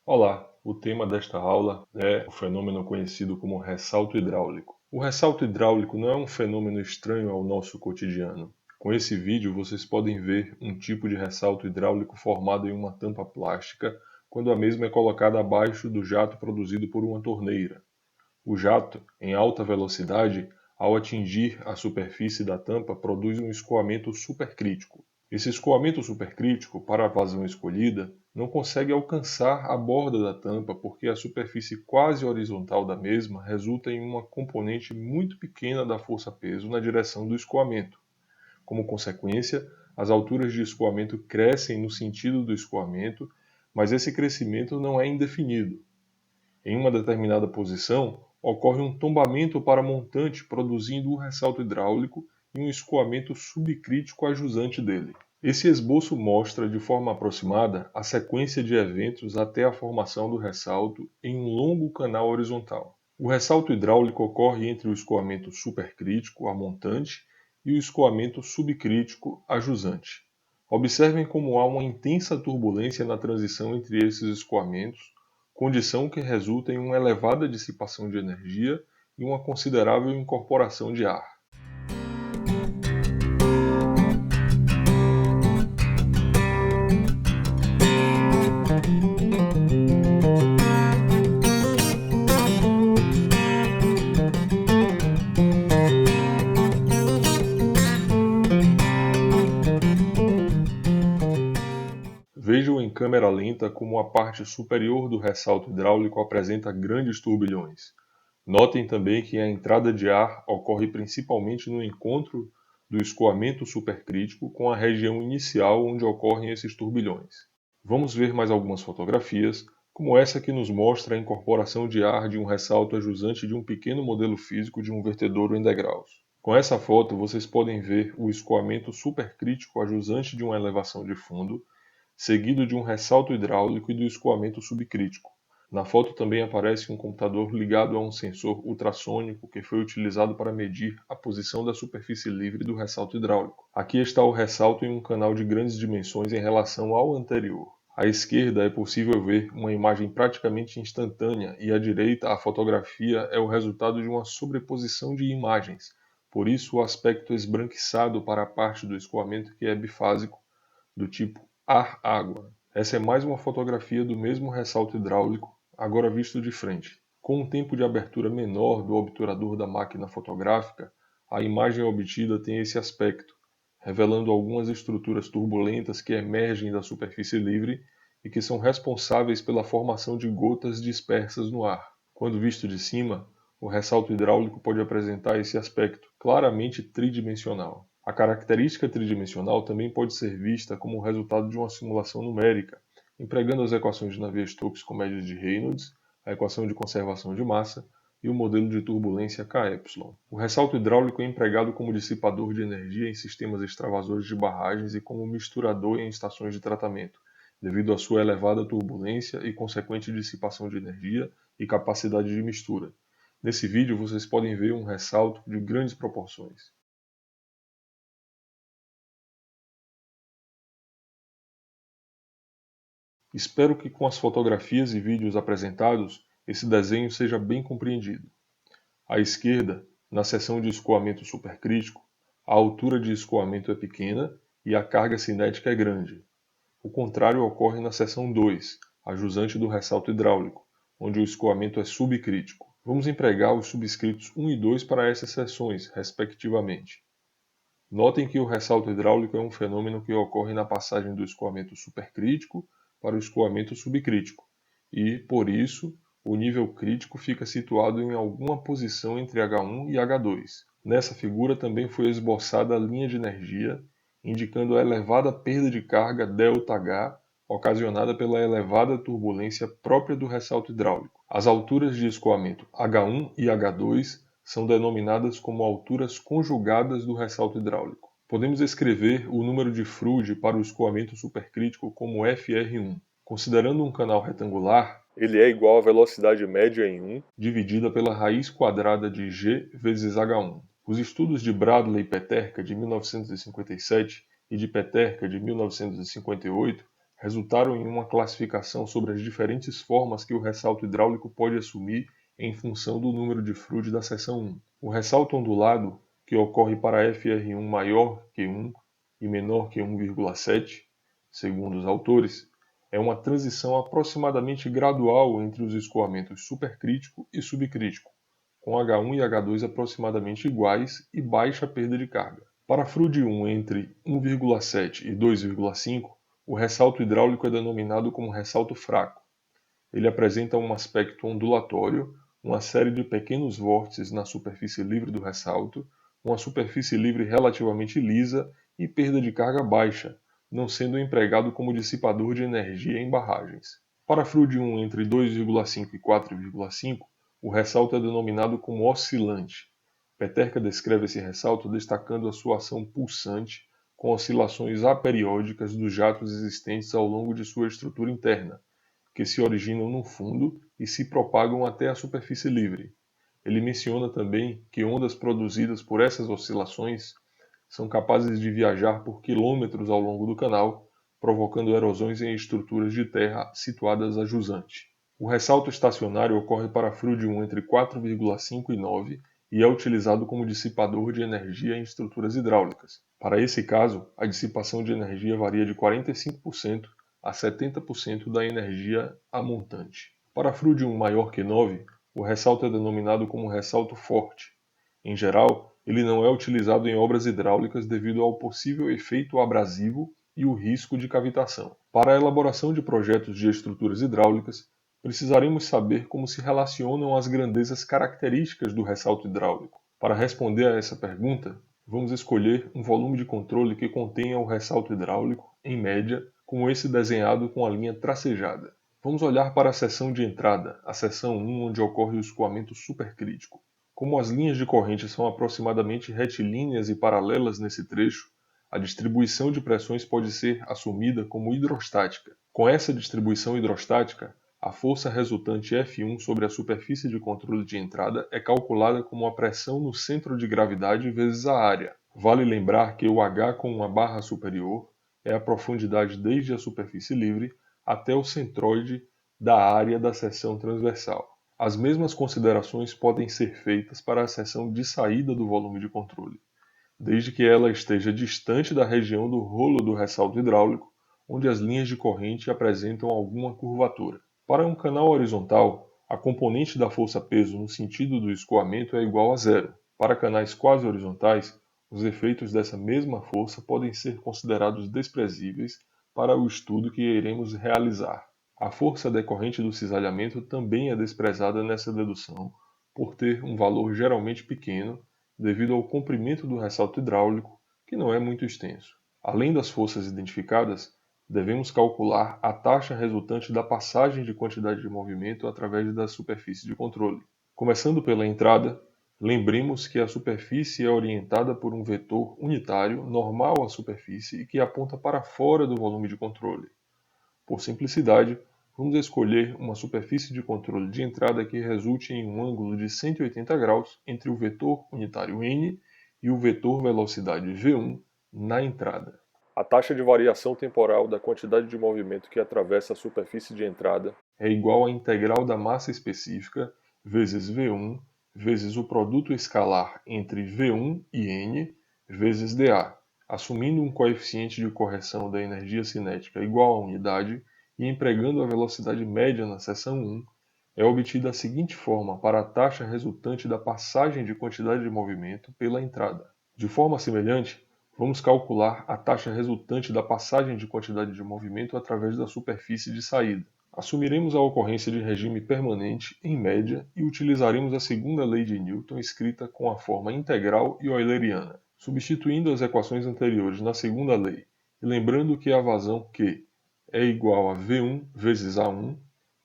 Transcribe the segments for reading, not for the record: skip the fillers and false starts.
Olá, o tema desta aula é o fenômeno conhecido como ressalto hidráulico. O ressalto hidráulico não é um fenômeno estranho ao nosso cotidiano. Com esse vídeo vocês podem ver um tipo de ressalto hidráulico formado em uma tampa plástica quando a mesma é colocada abaixo do jato produzido por uma torneira. O jato, em alta velocidade, ao atingir a superfície da tampa, produz um escoamento supercrítico. Esse escoamento supercrítico, para a vazão escolhida, não consegue alcançar a borda da tampa porque a superfície quase horizontal da mesma resulta em uma componente muito pequena da força-peso na direção do escoamento. Como consequência, as alturas de escoamento crescem no sentido do escoamento, mas esse crescimento não é indefinido. Em uma determinada posição, ocorre um tombamento para montante produzindo um ressalto hidráulico e um escoamento subcrítico ajusante dele. Esse esboço mostra de forma aproximada a sequência de eventos até a formação do ressalto em um longo canal horizontal. O ressalto hidráulico ocorre entre o escoamento supercrítico a montante e o escoamento subcrítico a jusante. Observem como há uma intensa turbulência na transição entre esses escoamentos, condição que resulta em uma elevada dissipação de energia e uma considerável incorporação de ar. Vejam em câmera lenta como a parte superior do ressalto hidráulico apresenta grandes turbilhões. Notem também que a entrada de ar ocorre principalmente no encontro do escoamento supercrítico com a região inicial onde ocorrem esses turbilhões. Vamos ver mais algumas fotografias, como essa que nos mostra a incorporação de ar de um ressalto a jusante de um pequeno modelo físico de um vertedouro em degraus. Com essa foto, vocês podem ver o escoamento supercrítico a jusante de uma elevação de fundo, seguido de um ressalto hidráulico e do escoamento subcrítico. Na foto também aparece um computador ligado a um sensor ultrassônico que foi utilizado para medir a posição da superfície livre do ressalto hidráulico. Aqui está o ressalto em um canal de grandes dimensões em relação ao anterior. À esquerda é possível ver uma imagem praticamente instantânea e à direita a fotografia é o resultado de uma sobreposição de imagens. Por isso o aspecto esbranquiçado para a parte do escoamento que é bifásico, do tipo ar-água. Essa é mais uma fotografia do mesmo ressalto hidráulico, agora visto de frente. Com um tempo de abertura menor do obturador da máquina fotográfica, a imagem obtida tem esse aspecto, revelando algumas estruturas turbulentas que emergem da superfície livre e que são responsáveis pela formação de gotas dispersas no ar. Quando visto de cima, o ressalto hidráulico pode apresentar esse aspecto claramente tridimensional. A característica tridimensional também pode ser vista como o resultado de uma simulação numérica, empregando as equações de Navier-Stokes com médias de Reynolds, a equação de conservação de massa e o modelo de turbulência Ky. O ressalto hidráulico é empregado como dissipador de energia em sistemas extravasores de barragens e como misturador em estações de tratamento, devido à sua elevada turbulência e consequente dissipação de energia e capacidade de mistura. Nesse vídeo vocês podem ver um ressalto de grandes proporções. Espero que com as fotografias e vídeos apresentados, esse desenho seja bem compreendido. À esquerda, na seção de escoamento supercrítico, a altura de escoamento é pequena e a carga cinética é grande. O contrário ocorre na seção 2, a jusante do ressalto hidráulico, onde o escoamento é subcrítico. Vamos empregar os subscritos 1 e 2 para essas seções, respectivamente. Notem que o ressalto hidráulico é um fenômeno que ocorre na passagem do escoamento supercrítico para o escoamento subcrítico, e, por isso, o nível crítico fica situado em alguma posição entre H1 e H2. Nessa figura também foi esboçada a linha de energia, indicando a elevada perda de carga ΔH, ocasionada pela elevada turbulência própria do ressalto hidráulico. As alturas de escoamento H1 e H2 são denominadas como alturas conjugadas do ressalto hidráulico. Podemos escrever o número de Froude para o escoamento supercrítico como FR1. Considerando um canal retangular, ele é igual à velocidade média em 1 dividida pela raiz quadrada de g vezes h1. Os estudos de Bradley e Peterka de 1957 e de Peterka de 1958 resultaram em uma classificação sobre as diferentes formas que o ressalto hidráulico pode assumir em função do número de Froude da seção 1. O ressalto ondulado, que ocorre para FR1 maior que 1 e menor que 1,7, segundo os autores, é uma transição aproximadamente gradual entre os escoamentos supercrítico e subcrítico, com H1 e H2 aproximadamente iguais e baixa perda de carga. Para Froude 1 entre 1,7 e 2,5, o ressalto hidráulico é denominado como ressalto fraco. Ele apresenta um aspecto ondulatório, uma série de pequenos vórtices na superfície livre do ressalto, uma superfície livre relativamente lisa e perda de carga baixa, não sendo empregado como dissipador de energia em barragens. Para Froude 1 entre 2,5 e 4,5, o ressalto é denominado como oscilante. Peterka descreve esse ressalto destacando a sua ação pulsante com oscilações aperiódicas dos jatos existentes ao longo de sua estrutura interna, que se originam no fundo e se propagam até a superfície livre. Ele menciona também que ondas produzidas por essas oscilações são capazes de viajar por quilômetros ao longo do canal, provocando erosões em estruturas de terra situadas a jusante. O ressalto estacionário ocorre para Froude 1 entre 4,5 e 9 e é utilizado como dissipador de energia em estruturas hidráulicas. Para esse caso, a dissipação de energia varia de 45% a 70% da energia a montante. Para Froude 1 maior que 9, o ressalto é denominado como ressalto forte. Em geral, ele não é utilizado em obras hidráulicas devido ao possível efeito abrasivo e o risco de cavitação. Para a elaboração de projetos de estruturas hidráulicas, precisaremos saber como se relacionam as grandezas características do ressalto hidráulico. Para responder a essa pergunta, vamos escolher um volume de controle que contenha o ressalto hidráulico, em média, como esse desenhado com a linha tracejada. Vamos olhar para a seção de entrada, a seção 1, onde ocorre o escoamento supercrítico. Como as linhas de corrente são aproximadamente retilíneas e paralelas nesse trecho, a distribuição de pressões pode ser assumida como hidrostática. Com essa distribuição hidrostática, a força resultante F1 sobre a superfície de controle de entrada é calculada como a pressão no centro de gravidade vezes a área. Vale lembrar que o H com uma barra superior é a profundidade desde a superfície livre até o centroide da área da seção transversal. As mesmas considerações podem ser feitas para a seção de saída do volume de controle, desde que ela esteja distante da região do rolo do ressalto hidráulico, onde as linhas de corrente apresentam alguma curvatura. Para um canal horizontal, a componente da força-peso no sentido do escoamento é igual a zero. Para canais quase horizontais, os efeitos dessa mesma força podem ser considerados desprezíveis para o estudo que iremos realizar. A força decorrente do cisalhamento também é desprezada nessa dedução, por ter um valor geralmente pequeno, devido ao comprimento do ressalto hidráulico, que não é muito extenso. Além das forças identificadas, devemos calcular a taxa resultante da passagem de quantidade de movimento através da superfície de controle. Começando pela entrada, lembremos que a superfície é orientada por um vetor unitário normal à superfície e que aponta para fora do volume de controle. Por simplicidade, vamos escolher uma superfície de controle de entrada que resulte em um ângulo de 180 graus entre o vetor unitário n e o vetor velocidade v1 na entrada. A taxa de variação temporal da quantidade de movimento que atravessa a superfície de entrada é igual à integral da massa específica vezes v1 vezes o produto escalar entre v1 e n vezes dA, assumindo um coeficiente de correção da energia cinética igual à unidade e empregando a velocidade média na seção 1, é obtida a seguinte forma para a taxa resultante da passagem de quantidade de movimento pela entrada. De forma semelhante, vamos calcular a taxa resultante da passagem de quantidade de movimento através da superfície de saída. Assumiremos a ocorrência de regime permanente, em média, e utilizaremos a segunda lei de Newton escrita com a forma integral e euleriana. Substituindo as equações anteriores na segunda lei, e lembrando que a vazão Q é igual a V1 vezes A1,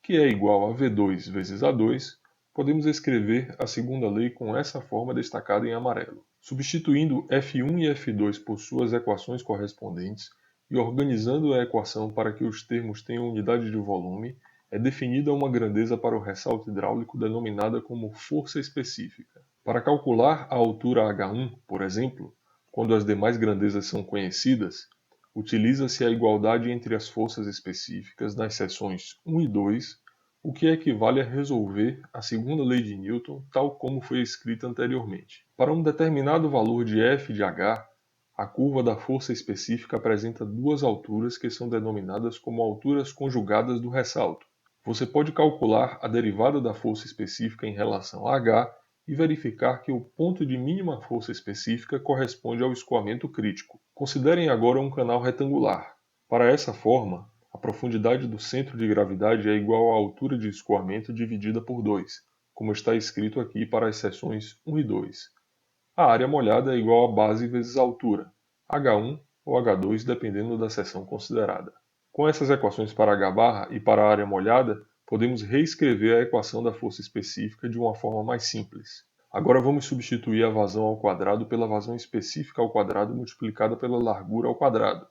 que é igual a V2 vezes A2, podemos escrever a segunda lei com essa forma destacada em amarelo. Substituindo F1 e F2 por suas equações correspondentes, e organizando a equação para que os termos tenham unidade de volume, é definida uma grandeza para o ressalto hidráulico denominada como força específica. Para calcular a altura H1, por exemplo, quando as demais grandezas são conhecidas, utiliza-se a igualdade entre as forças específicas nas seções 1 e 2, o que equivale a resolver a segunda lei de Newton tal como foi escrita anteriormente. Para um determinado valor de f de h, a curva da força específica apresenta duas alturas que são denominadas como alturas conjugadas do ressalto. Você pode calcular a derivada da força específica em relação a h e verificar que o ponto de mínima força específica corresponde ao escoamento crítico. Considerem agora um canal retangular. Para essa forma, a profundidade do centro de gravidade é igual à altura de escoamento dividida por 2, como está escrito aqui para as seções 1 e 2. A área molhada é igual a base vezes a altura, H1 ou H2, dependendo da seção considerada. Com essas equações para H e para a área molhada, podemos reescrever a equação da força específica de uma forma mais simples. Agora vamos substituir a vazão ao quadrado pela vazão específica ao quadrado multiplicada pela largura ao quadrado.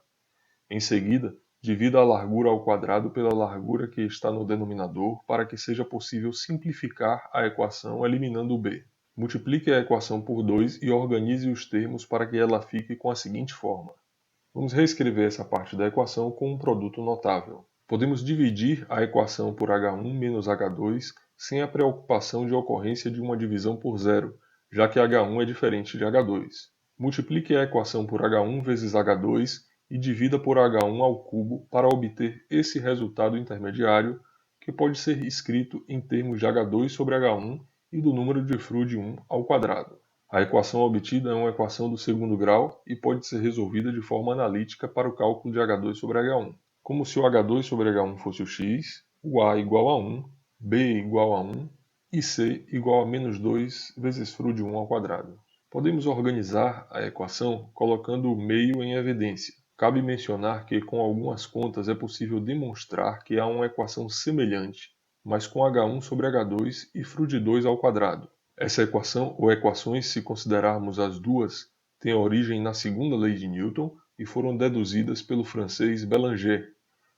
Em seguida, divida a largura ao quadrado pela largura que está no denominador para que seja possível simplificar a equação eliminando o b. Multiplique a equação por 2 e organize os termos para que ela fique com a seguinte forma. Vamos reescrever essa parte da equação com um produto notável. Podemos dividir a equação por H1 menos H2 sem a preocupação de ocorrência de uma divisão por zero, já que H1 é diferente de H2. Multiplique a equação por H1 vezes H2 e divida por H1 ao cubo para obter esse resultado intermediário, que pode ser escrito em termos de H2 sobre H1 e do número de Froude de 1 ao quadrado. A equação obtida é uma equação do segundo grau e pode ser resolvida de forma analítica para o cálculo de H2 sobre H1. Como se o H2 sobre H1 fosse o x, o A igual a 1, B igual a 1 e C igual a menos 2 vezes Froude de 1 ao quadrado. Podemos organizar a equação colocando o meio em evidência. Cabe mencionar que com algumas contas é possível demonstrar que há uma equação semelhante, mas com H1 sobre H2 e Froude 2 ao quadrado. Essa equação ou equações, se considerarmos as duas, têm origem na segunda lei de Newton e foram deduzidas pelo francês Bélanger,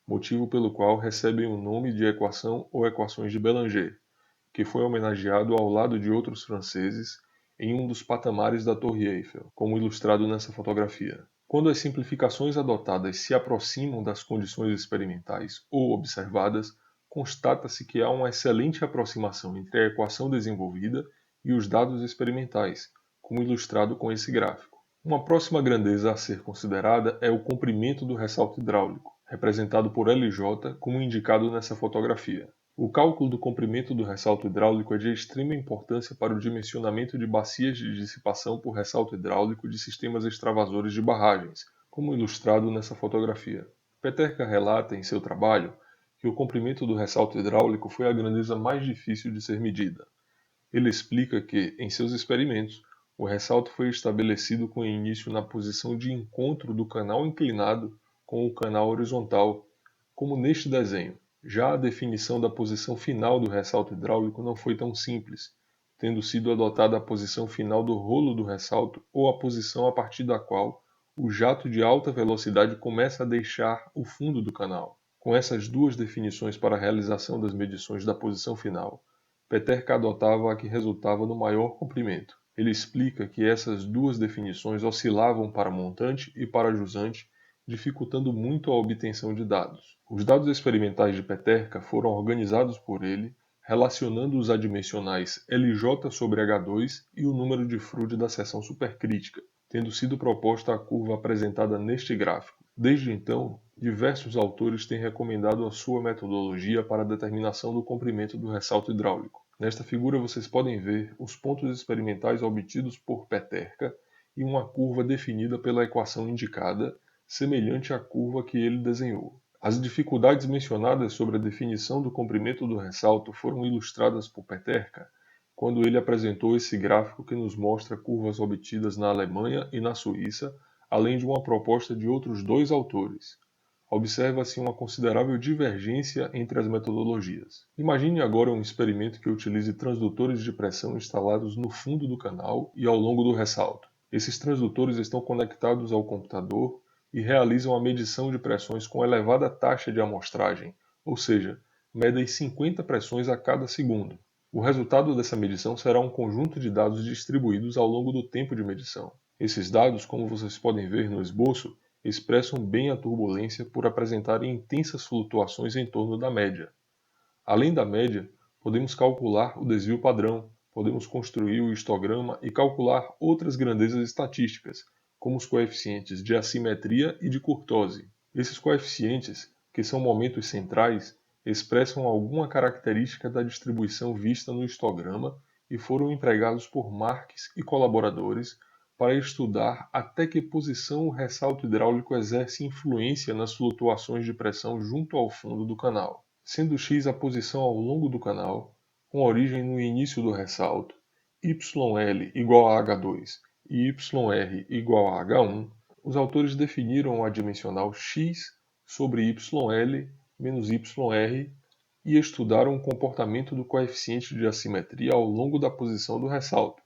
motivo pelo qual recebem o nome de equação ou equações de Bélanger, que foi homenageado ao lado de outros franceses em um dos patamares da Torre Eiffel, como ilustrado nessa fotografia. Quando as simplificações adotadas se aproximam das condições experimentais ou observadas, constata-se que há uma excelente aproximação entre a equação desenvolvida e os dados experimentais, como ilustrado com esse gráfico. Uma próxima grandeza a ser considerada é o comprimento do ressalto hidráulico, representado por LJ, como indicado nessa fotografia. O cálculo do comprimento do ressalto hidráulico é de extrema importância para o dimensionamento de bacias de dissipação por ressalto hidráulico de sistemas extravasores de barragens, como ilustrado nessa fotografia. Peterka relata em seu trabalho que o comprimento do ressalto hidráulico foi a grandeza mais difícil de ser medida. Ele explica que, em seus experimentos, o ressalto foi estabelecido com início na posição de encontro do canal inclinado com o canal horizontal, como neste desenho. Já a definição da posição final do ressalto hidráulico não foi tão simples, tendo sido adotada a posição final do rolo do ressalto ou a posição a partir da qual o jato de alta velocidade começa a deixar o fundo do canal. Com essas duas definições para a realização das medições da posição final, Peterka adotava a que resultava no maior comprimento. Ele explica que essas duas definições oscilavam para montante e para jusante, dificultando muito a obtenção de dados. Os dados experimentais de Peterka foram organizados por ele, relacionando os adimensionais LJ sobre H2 e o número de Froude da seção supercrítica, tendo sido proposta a curva apresentada neste gráfico. Desde então, diversos autores têm recomendado a sua metodologia para a determinação do comprimento do ressalto hidráulico. Nesta figura vocês podem ver os pontos experimentais obtidos por Peterka e uma curva definida pela equação indicada, semelhante à curva que ele desenhou. As dificuldades mencionadas sobre a definição do comprimento do ressalto foram ilustradas por Peterka quando ele apresentou esse gráfico que nos mostra curvas obtidas na Alemanha e na Suíça, além de uma proposta de outros dois autores. Observa-se uma considerável divergência entre as metodologias. Imagine agora um experimento que utilize transdutores de pressão instalados no fundo do canal e ao longo do ressalto. Esses transdutores estão conectados ao computador e realizam a medição de pressões com elevada taxa de amostragem, ou seja, medem 50 pressões a cada segundo. O resultado dessa medição será um conjunto de dados distribuídos ao longo do tempo de medição. Esses dados, como vocês podem ver no esboço, expressam bem a turbulência por apresentarem intensas flutuações em torno da média. Além da média, podemos calcular o desvio padrão, podemos construir o histograma e calcular outras grandezas estatísticas, como os coeficientes de assimetria e de kurtose. Esses coeficientes, que são momentos centrais, expressam alguma característica da distribuição vista no histograma e foram empregados por Marques e colaboradores para estudar até que posição o ressalto hidráulico exerce influência nas flutuações de pressão junto ao fundo do canal, sendo x a posição ao longo do canal, com origem no início do ressalto, YL igual a H2 e YR igual a H1, os autores definiram a dimensional x sobre YL menos YR e estudaram o comportamento do coeficiente de assimetria ao longo da posição do ressalto,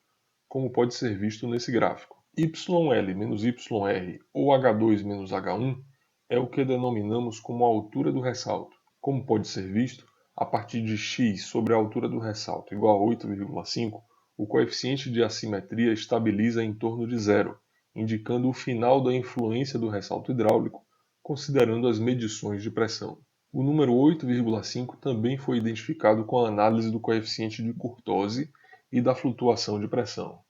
como pode ser visto nesse gráfico. YL menos YR ou H2 menos H1 é o que denominamos como a altura do ressalto. Como pode ser visto, a partir de x sobre a altura do ressalto igual a 8,5, o coeficiente de assimetria estabiliza em torno de zero, indicando o final da influência do ressalto hidráulico, considerando as medições de pressão. O número 8,5 também foi identificado com a análise do coeficiente de kurtose e da flutuação de pressão.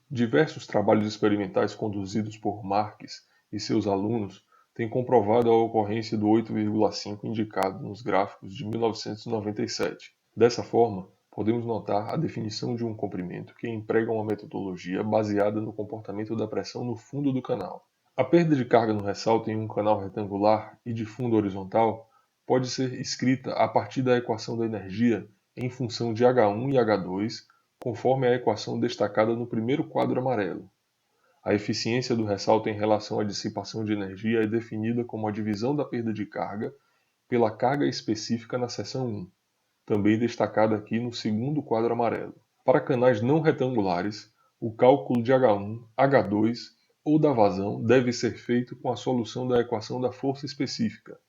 Diversos trabalhos experimentais conduzidos por Marques e seus alunos têm comprovado a ocorrência do 8,5 indicado nos gráficos de 1997. Dessa forma, podemos notar a definição de um comprimento que emprega uma metodologia baseada no comportamento da pressão no fundo do canal. A perda de carga no ressalto em um canal retangular e de fundo horizontal pode ser escrita a partir da equação da energia em função de H1 e H2, conforme a equação destacada no primeiro quadro amarelo. A eficiência do ressalto em relação à dissipação de energia é definida como a divisão da perda de carga pela carga específica na seção 1, também destacada aqui no segundo quadro amarelo. Para canais não retangulares, o cálculo de H1, H2 ou da vazão deve ser feito com a solução da equação da força específica.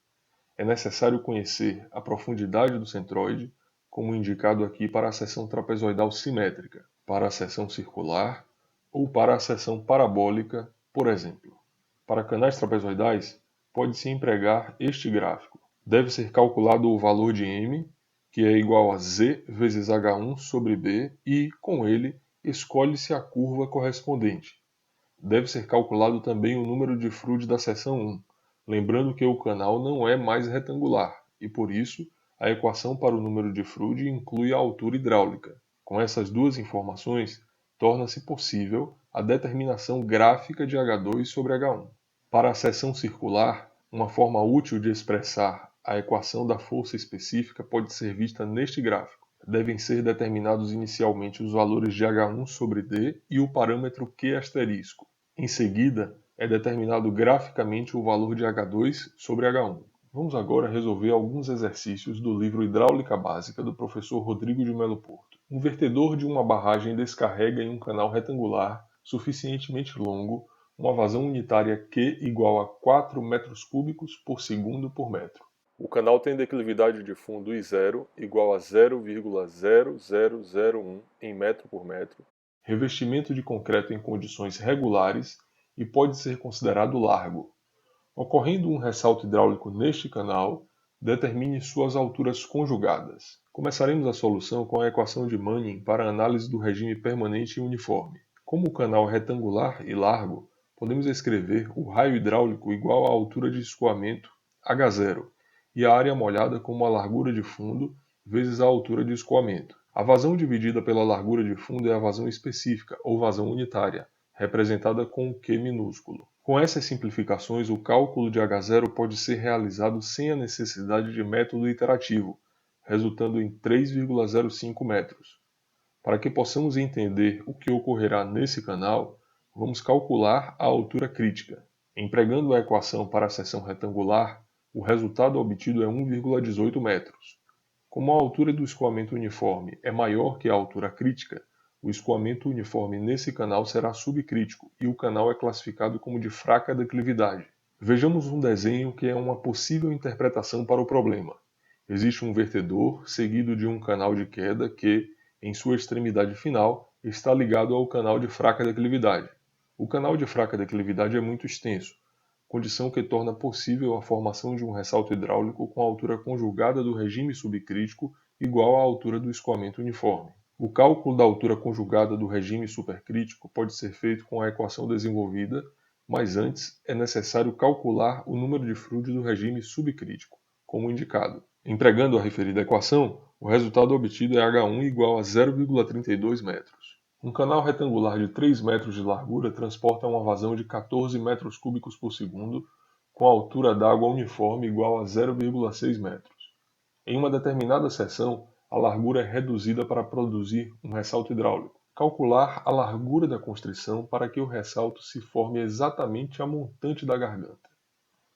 É necessário conhecer a profundidade do centroide, como indicado aqui para a seção trapezoidal simétrica, para a seção circular ou para a seção parabólica, por exemplo. Para canais trapezoidais, pode-se empregar este gráfico. Deve ser calculado o valor de m, que é igual a z vezes h1 sobre b, e, com ele, escolhe-se a curva correspondente. Deve ser calculado também o número de Froude da seção 1, lembrando que o canal não é mais retangular, e por isso, a equação para o número de Froude inclui a altura hidráulica. Com essas duas informações, torna-se possível a determinação gráfica de H2 sobre H1. Para a seção circular, uma forma útil de expressar a equação da força específica pode ser vista neste gráfico. Devem ser determinados inicialmente os valores de H1 sobre D e o parâmetro Q asterisco. Em seguida, é determinado graficamente o valor de H2 sobre H1. Vamos agora resolver alguns exercícios do livro Hidráulica Básica do professor Rodrigo de Melo Porto. Um vertedor de uma barragem descarrega em um canal retangular suficientemente longo uma vazão unitária Q igual a 4 metros cúbicos por segundo por metro. O canal tem declividade de fundo I0 igual a 0,0001 em metro por metro, revestimento de concreto em condições regulares e pode ser considerado largo. Ocorrendo um ressalto hidráulico neste canal, determine suas alturas conjugadas. Começaremos a solução com a equação de Manning para a análise do regime permanente e uniforme. Como o canal é retangular e largo, podemos escrever o raio hidráulico igual à altura de escoamento H0 e a área molhada como a largura de fundo vezes a altura de escoamento. A vazão dividida pela largura de fundo é a vazão específica ou vazão unitária, representada com o Q minúsculo. Com essas simplificações, o cálculo de H0 pode ser realizado sem a necessidade de método iterativo, resultando em 3,05 metros. Para que possamos entender o que ocorrerá nesse canal, vamos calcular a altura crítica. Empregando a equação para a seção retangular, o resultado obtido é 1,18 metros. Como a altura do escoamento uniforme é maior que a altura crítica, o escoamento uniforme nesse canal será subcrítico e o canal é classificado como de fraca declividade. Vejamos um desenho que é uma possível interpretação para o problema. Existe um vertedor seguido de um canal de queda que, em sua extremidade final, está ligado ao canal de fraca declividade. O canal de fraca declividade é muito extenso, condição que torna possível a formação de um ressalto hidráulico com a altura conjugada do regime subcrítico igual à altura do escoamento uniforme. O cálculo da altura conjugada do regime supercrítico pode ser feito com a equação desenvolvida, mas antes é necessário calcular o número de Froude do regime subcrítico, como indicado. Empregando a referida equação, o resultado obtido é H1 igual a 0,32 metros. Um canal retangular de 3 metros de largura transporta uma vazão de 14 metros cúbicos por segundo, com a altura d'água uniforme igual a 0,6 metros. Em uma determinada seção, a largura é reduzida para produzir um ressalto hidráulico. Calcular a largura da constrição para que o ressalto se forme exatamente a montante da garganta.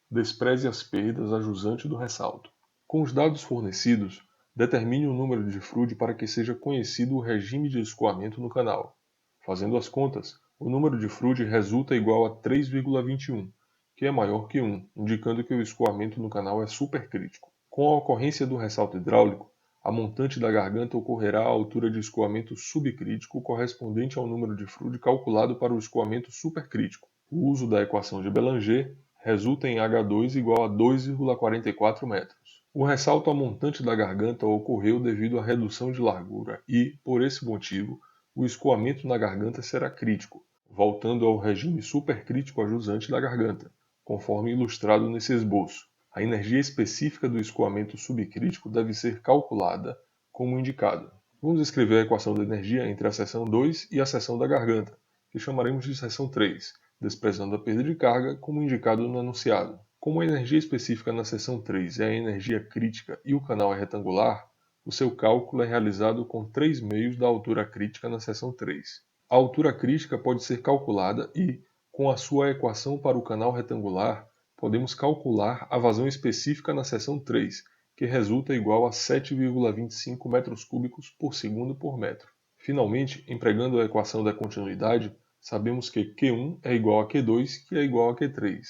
Despreze as perdas a jusante do ressalto. Com os dados fornecidos, determine o número de Froude para que seja conhecido o regime de escoamento no canal. Fazendo as contas, o número de Froude resulta igual a 3,21, que é maior que 1, indicando que o escoamento no canal é supercrítico. Com a ocorrência do ressalto hidráulico, a montante da garganta ocorrerá à altura de escoamento subcrítico correspondente ao número de Froude calculado para o escoamento supercrítico. O uso da equação de Bélanger resulta em H2 igual a 2,44 metros. O ressalto à montante da garganta ocorreu devido à redução de largura e, por esse motivo, o escoamento na garganta será crítico, voltando ao regime supercrítico a jusante da garganta, conforme ilustrado nesse esboço. A energia específica do escoamento subcrítico deve ser calculada, como indicado. Vamos escrever a equação da energia entre a seção 2 e a seção da garganta, que chamaremos de seção 3, desprezando a perda de carga, como indicado no enunciado. Como a energia específica na seção 3 é a energia crítica e o canal é retangular, o seu cálculo é realizado com 3 meios da altura crítica na seção 3. A altura crítica pode ser calculada e, com a sua equação para o canal retangular, podemos calcular a vazão específica na seção 3, que resulta igual a 7,25 metros cúbicos por segundo por metro. Finalmente, empregando a equação da continuidade, sabemos que Q1 é igual a Q2, que é igual a Q3.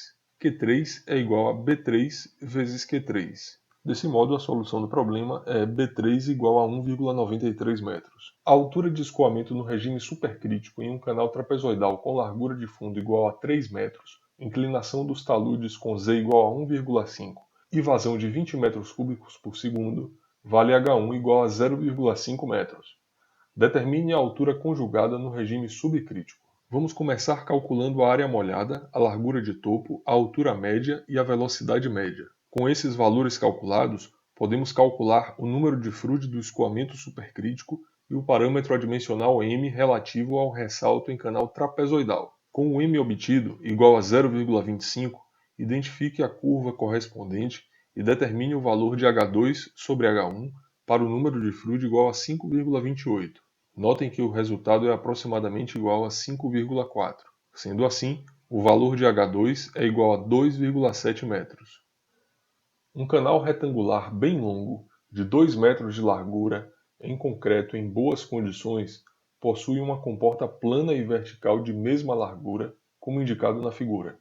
Q3 é igual a B3 vezes Q3. Desse modo, a solução do problema é B3 igual a 1,93 metros. A altura de escoamento no regime supercrítico em um canal trapezoidal com largura de fundo igual a 3 metros, inclinação dos taludes com Z igual a 1,5 e vazão de 20 metros cúbicos por segundo, vale H1 igual a 0,5 metros. Determine a altura conjugada no regime subcrítico. Vamos começar calculando a área molhada, a largura de topo, a altura média e a velocidade média. Com esses valores calculados, podemos calcular o número de Froude do escoamento supercrítico e o parâmetro adimensional m relativo ao ressalto em canal trapezoidal. Com o m obtido, igual a 0,25, identifique a curva correspondente e determine o valor de H2 sobre H1 para o número de Froude igual a 5,28. Notem que o resultado é aproximadamente igual a 5,4. Sendo assim, o valor de H2 é igual a 2,7 metros. Um canal retangular bem longo, de 2 metros de largura, em concreto em boas condições, possui uma comporta plana e vertical de mesma largura, como indicado na figura.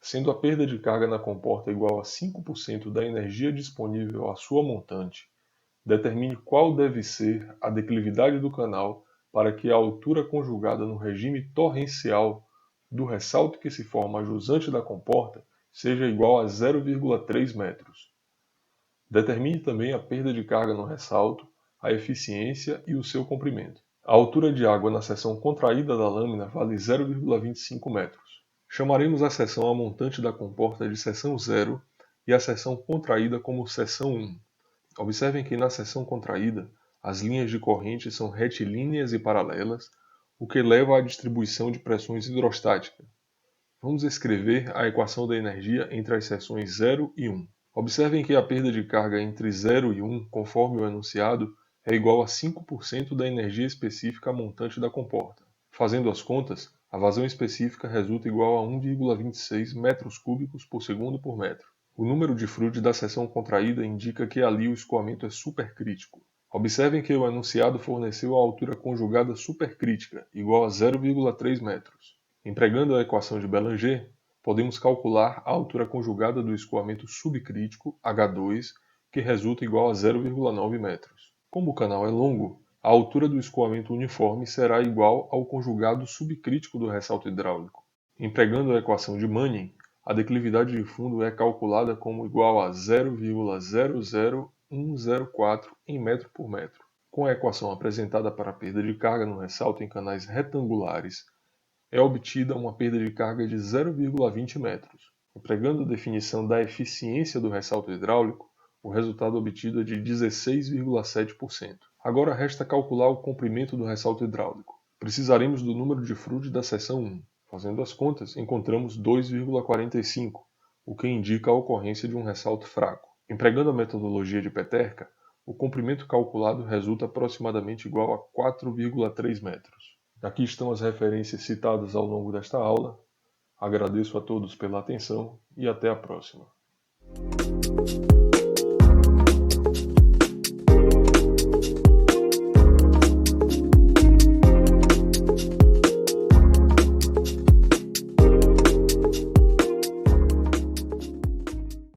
Sendo a perda de carga na comporta igual a 5% da energia disponível à sua montante, determine qual deve ser a declividade do canal para que a altura conjugada no regime torrencial do ressalto que se forma jusante da comporta seja igual a 0,3 metros. Determine também a perda de carga no ressalto, a eficiência e o seu comprimento. A altura de água na seção contraída da lâmina vale 0,25 metros. Chamaremos a seção a montante da comporta de seção 0 e a seção contraída como seção 1. Observem que na seção contraída, as linhas de corrente são retilíneas e paralelas, o que leva à distribuição de pressões hidrostáticas. Vamos escrever a equação da energia entre as seções 0 e 1. Observem que a perda de carga entre 0 e 1, conforme o enunciado, é igual a 5% da energia específica montante da comporta. Fazendo as contas, a vazão específica resulta igual a 1,26 metros cúbicos por segundo por metro. O número de Froude da seção contraída indica que ali o escoamento é supercrítico. Observem que o enunciado forneceu a altura conjugada supercrítica, igual a 0,3 metros. Empregando a equação de Bélanger, podemos calcular a altura conjugada do escoamento subcrítico, H2, que resulta igual a 0,9 metros. Como o canal é longo, a altura do escoamento uniforme será igual ao conjugado subcrítico do ressalto hidráulico. Empregando a equação de Manning, a declividade de fundo é calculada como igual a 0,00104 em metro por metro. Com a equação apresentada para a perda de carga no ressalto em canais retangulares, é obtida uma perda de carga de 0,20 metros. Empregando a definição da eficiência do ressalto hidráulico, o resultado obtido é de 16,7%. Agora resta calcular o comprimento do ressalto hidráulico. Precisaremos do número de Froude da seção 1. Fazendo as contas, encontramos 2,45, o que indica a ocorrência de um ressalto fraco. Empregando a metodologia de Peterka, o comprimento calculado resulta aproximadamente igual a 4,3 metros. Aqui estão as referências citadas ao longo desta aula. Agradeço a todos pela atenção e até a próxima.